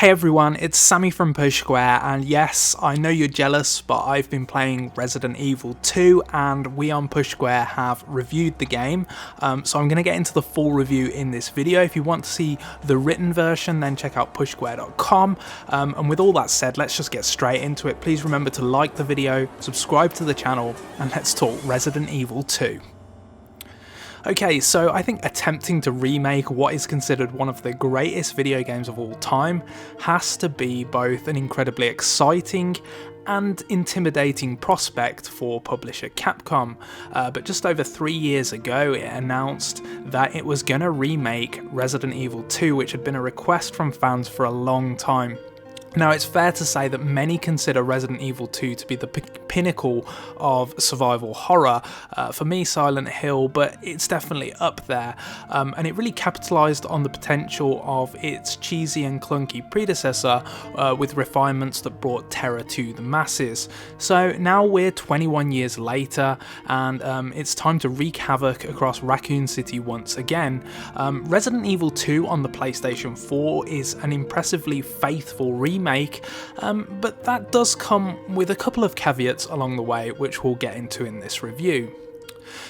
Hey everyone, it's Sammy from Push Square, and yes, I know you're jealous, but I've been playing Resident Evil 2 and we on Push Square have reviewed the game, so I'm going to get into the full review in this video. If you want to see the written version, then check out pushsquare.com, and with all that said, let's just get straight into it. Please remember to like the video, subscribe to the channel, and let's talk Resident Evil 2. Okay, so I think attempting to remake what is considered one of the greatest video games of all time has to be both an incredibly exciting and intimidating prospect for publisher Capcom, but just over 3 years ago it announced that it was going to remake Resident Evil 2, which had been a request from fans for a long time. Now, it's fair to say that many consider Resident Evil 2 to be the pinnacle of survival horror. For me, Silent Hill, but it's definitely up there. And it really capitalised on the potential of its cheesy and clunky predecessor with refinements that brought terror to the masses. So now we're 21 years later, and it's time to wreak havoc across Raccoon City once again. Resident Evil 2 on the PlayStation 4 is an impressively faithful remake, but that does come with a couple of caveats along the way, which we'll get into in this review.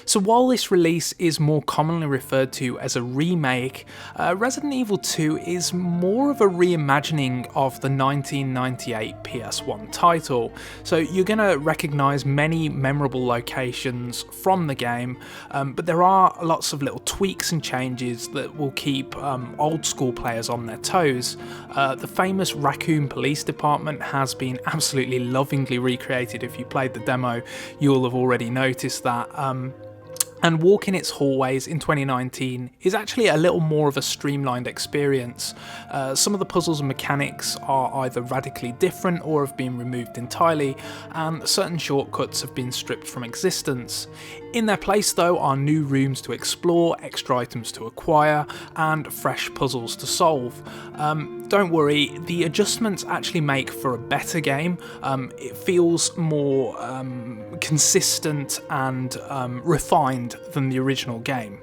So while this release is more commonly referred to as a remake, Resident Evil 2 is more of a reimagining of the 1998 PS1 title. So you're going to recognise many memorable locations from the game, but there are lots of little tweaks and changes that will keep old school players on their toes. The famous Raccoon Police Department has been absolutely lovingly recreated. If you played the demo, you'll have already noticed that. And walking its hallways in 2019 is actually a little more of a streamlined experience. Some of the puzzles and mechanics are either radically different or have been removed entirely, and certain shortcuts have been stripped from existence. In their place though are new rooms to explore, extra items to acquire, and fresh puzzles to solve. Don't worry, the adjustments actually make for a better game. It feels more consistent and refined than the original game.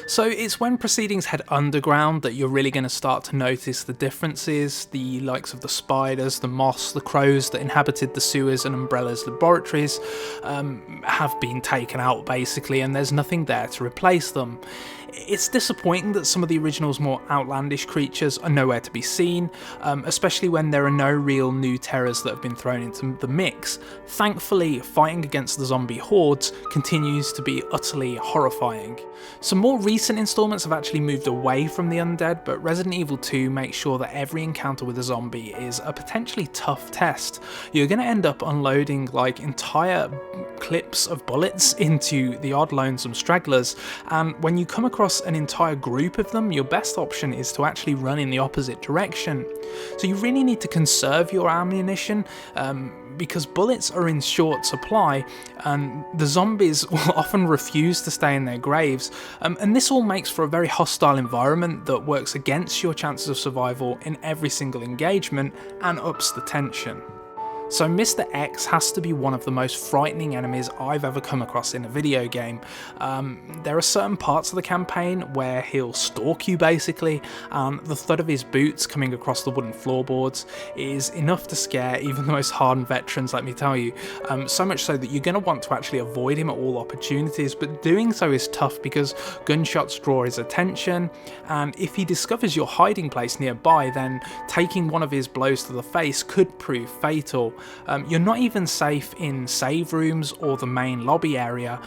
So it's when proceedings head underground that you're really going to start to notice the differences. The likes of the spiders, the moths, the crows that inhabited the sewers and Umbrella's laboratories have been taken out basically, and there's nothing there to replace them. It's disappointing that some of the original's more outlandish creatures are nowhere to be seen, especially when there are no real new terrors that have been thrown into the mix. Thankfully, fighting against the zombie hordes continues to be utterly horrifying. Some more recent installments have actually moved away from the undead, but Resident Evil 2 makes sure that every encounter with a zombie is a potentially tough test. You're going to end up unloading like entire clips of bullets into the odd lonesome stragglers, and when you come across an entire group of them, your best option is to actually run in the opposite direction. So you really need to conserve your ammunition because bullets are in short supply and the zombies will often refuse to stay in their graves, and this all makes for a very hostile environment that works against your chances of survival in every single engagement and ups the tension. So Mr. X has to be one of the most frightening enemies I've ever come across in a video game. There are certain parts of the campaign where he'll stalk you basically, and the thud of his boots coming across the wooden floorboards is enough to scare even the most hardened veterans, let me tell you. So much so that you're going to want to actually avoid him at all opportunities, but doing so is tough because gunshots draw his attention, and if he discovers your hiding place nearby, then taking one of his blows to the face could prove fatal. You're not even safe in save rooms or the main lobby area,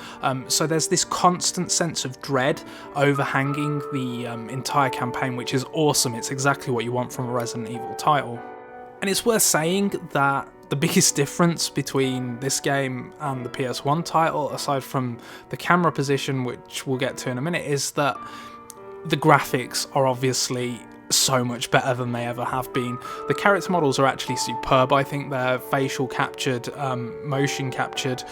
so there's this constant sense of dread overhanging the entire campaign, which is awesome. It's exactly what you want from a Resident Evil title. And it's worth saying that the biggest difference between this game and the PS1 title, aside from the camera position, which we'll get to in a minute, is that the graphics are obviously so much better than they ever have been. The character models are actually superb. I think they're facial captured, motion captured.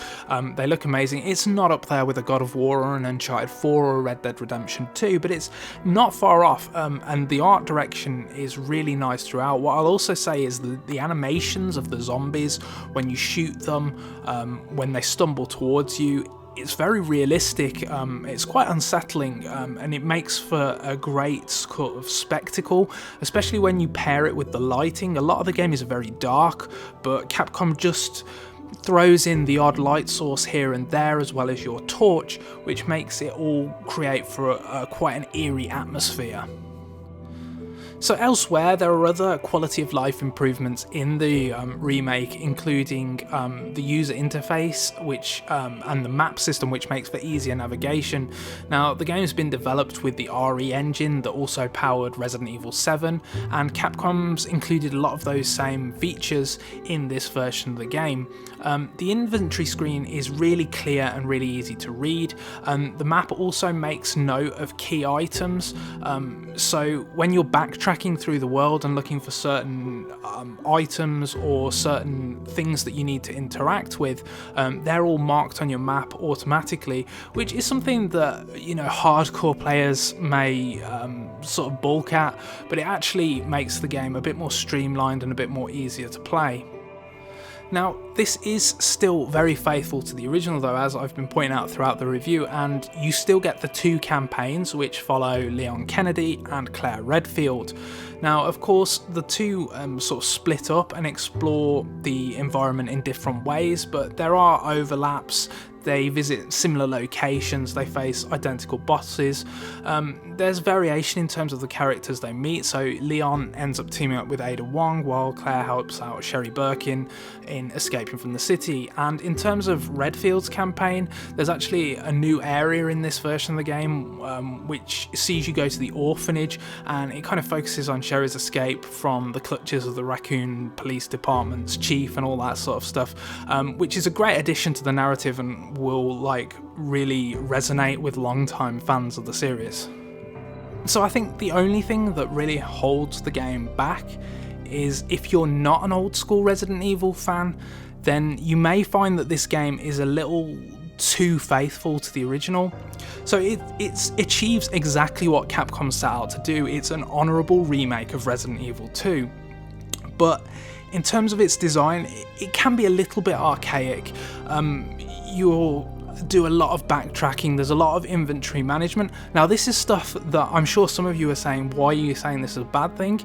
They look amazing. It's not up there with a God of War or an Uncharted 4 or a Red Dead Redemption 2, but it's not far off, and the art direction is really nice throughout. What I'll also say is the animations of the zombies when you shoot them, when they stumble towards you, it's very realistic, it's quite unsettling, and it makes for a great sort of spectacle, especially when you pair it with the lighting. A lot of the game is very dark, but Capcom just throws in the odd light source here and there, as well as your torch, which makes it all create for quite an eerie atmosphere. So elsewhere, there are other quality of life improvements in the remake, including the user interface, and the map system, which makes for easier navigation. Now, the game's been developed with the RE engine that also powered Resident Evil 7, and Capcom's included a lot of those same features in this version of the game. The inventory screen is really clear and really easy to read. The map also makes note of key items, so when you're backtracking through the world and looking for certain items or certain things that you need to interact with, they're all marked on your map automatically, which is something that, you know, hardcore players may sort of balk at, but it actually makes the game a bit more streamlined and a bit more easier to play. Now, this is still very faithful to the original though, as I've been pointing out throughout the review, and you still get the two campaigns which follow Leon Kennedy and Claire Redfield. Now, of course, the two sort of split up and explore the environment in different ways, but there are overlaps. They visit similar locations, they face identical bosses. There's variation in terms of the characters they meet, so Leon ends up teaming up with Ada Wong while Claire helps out Sherry Birkin in escaping from the city. And in terms of Redfield's campaign, there's actually a new area in this version of the game which sees you go to the orphanage, and it kind of focuses on Sherry's escape from the clutches of the Raccoon Police Department's chief and all that sort of stuff, which is a great addition to the narrative and will really resonate with long-time fans of the series. So I think the only thing that really holds the game back is if you're not an old school Resident Evil fan, then you may find that this game is a little too faithful to the original. So it achieves exactly what Capcom set out to do. It's an honourable remake of Resident Evil 2, but in terms of its design, it can be a little bit archaic. You'll do a lot of backtracking, there's a lot of inventory management. Now, this is stuff that I'm sure some of you are saying, why are you saying this is a bad thing?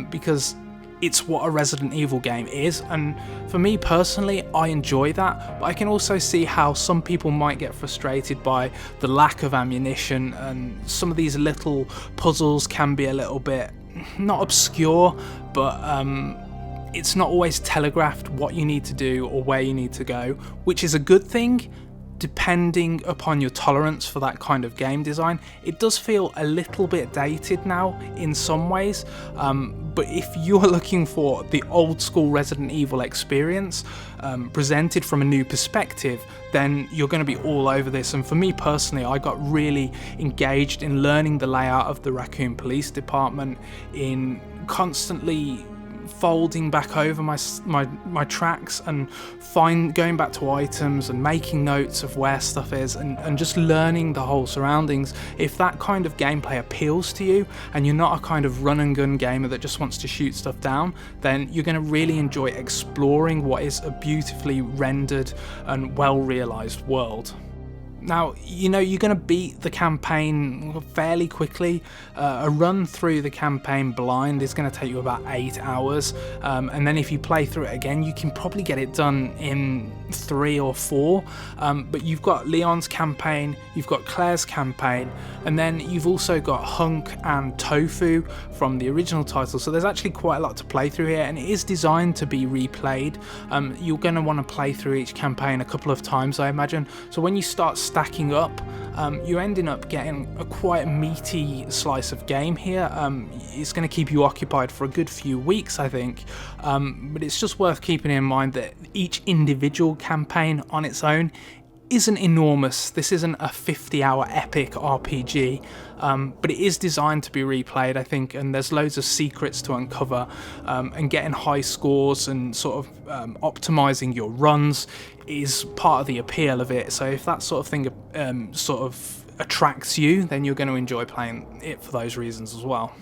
Because it's what a Resident Evil game is, and for me personally, I enjoy that, but I can also see how some people might get frustrated by the lack of ammunition, and some of these little puzzles can be a little bit, not obscure, but it's not always telegraphed what you need to do or where you need to go, which is a good thing depending upon your tolerance for that kind of game design. It does feel a little bit dated now in some ways, but if you're looking for the old school Resident Evil experience presented from a new perspective, then you're going to be all over this. And for me personally, I got really engaged in learning the layout of the Raccoon Police Department, in constantly folding back over my tracks and going back to items and making notes of where stuff is, and just learning the whole surroundings. If that kind of gameplay appeals to you and you're not a kind of run and gun gamer that just wants to shoot stuff down, then you're going to really enjoy exploring what is a beautifully rendered and well realized world. Now, you know, you're going to beat the campaign fairly quickly. A run through the campaign blind is going to take you about 8 hours, and then if you play through it again, you can probably get it done in 3 or 4. But you've got Leon's campaign, you've got Claire's campaign, and then you've also got Hunk and Tofu from the original title, so there's actually quite a lot to play through here, and it is designed to be replayed. You're going to want to play through each campaign a couple of times, I imagine, so when you start stacking up, you're ending up getting a quite meaty slice of game here. It's going to keep you occupied for a good few weeks, I think, but it's just worth keeping in mind that each individual campaign on its own isn't enormous. This isn't a 50-hour epic RPG, but it is designed to be replayed, I think, and there's loads of secrets to uncover, and getting high scores and sort of optimizing your runs is part of the appeal of it. So if that sort of thing attracts you, then you're going to enjoy playing it for those reasons as well.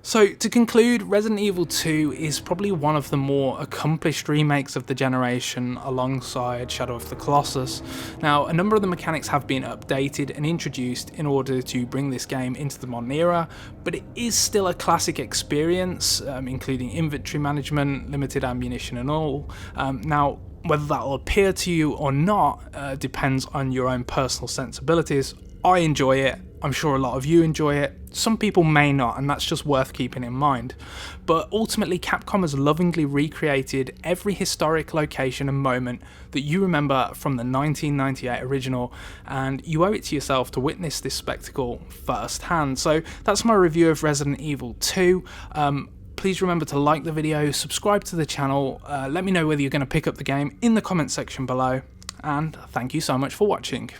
So to conclude, Resident Evil 2 is probably one of the more accomplished remakes of the generation alongside Shadow of the Colossus. Now, a number of the mechanics have been updated and introduced in order to bring this game into the modern era, but it is still a classic experience, including inventory management, limited ammunition and all. Now, whether that will appeal to you or not depends on your own personal sensibilities. I enjoy it. I'm sure a lot of you enjoy it. Some people may not, and that's just worth keeping in mind. But ultimately, Capcom has lovingly recreated every historic location and moment that you remember from the 1998 original, and you owe it to yourself to witness this spectacle firsthand. So that's my review of Resident Evil 2. Please remember to like the video, subscribe to the channel, let me know whether you're going to pick up the game in the comment section below, and thank you so much for watching.